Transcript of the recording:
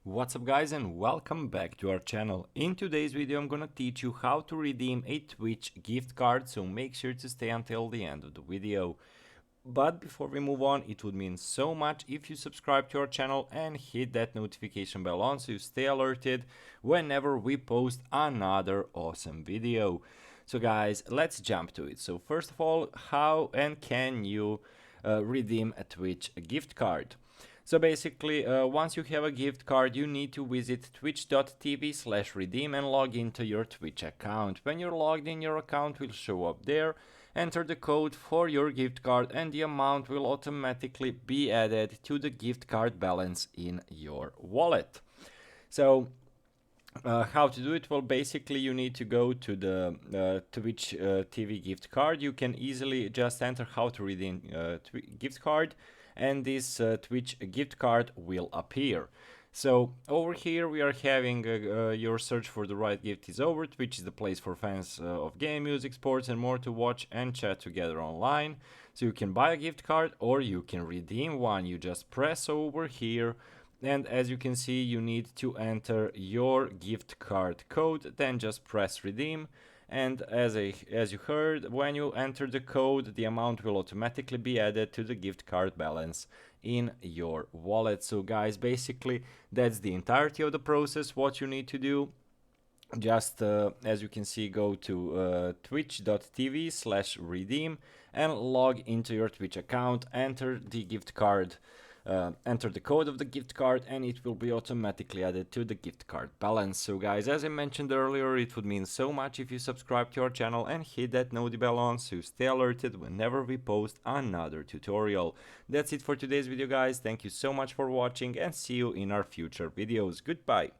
What's up guys and welcome back to our channel. In today's video I'm gonna teach you how to redeem a Twitch gift card, so make sure to stay until the end of the video. But before we move on, it would mean so much if you subscribe to our channel and hit that notification bell on so you stay alerted whenever we post another awesome video. So guys, let's jump to it. So first of all, how and can you redeem a Twitch gift card? So basically, once you have a gift card, you need to visit twitch.tv/redeem and log into your Twitch account. When you're logged in, your account will show up there. Enter the code for your gift card and the amount will automatically be added to the gift card balance in your wallet. So how to do it? Well, basically you need to go to the Twitch TV gift card. You can easily just enter how to redeem gift card and this Twitch gift card will appear. So over here we are having your search for the right gift is over. Twitch is the place for fans of game, music, sports and more to watch and chat together online. So you can buy a gift card or you can redeem one. You just press over here and as you can see you need to enter your gift card code, then just press redeem. And as you heard, when you enter the code, the amount will automatically be added to the gift card balance in your wallet. So guys, basically that's the entirety of the process. What you need to do, just as you can see, go to twitch.tv/redeem and log into your Twitch account, enter the gift card, enter the code of the gift card and it will be automatically added to the gift card balance. So guys, as I mentioned earlier, it would mean so much if you subscribe to our channel and hit that notify bell on so you stay alerted whenever we post another tutorial. That's it for today's video guys. Thank you so much for watching and see you in our future videos. Goodbye.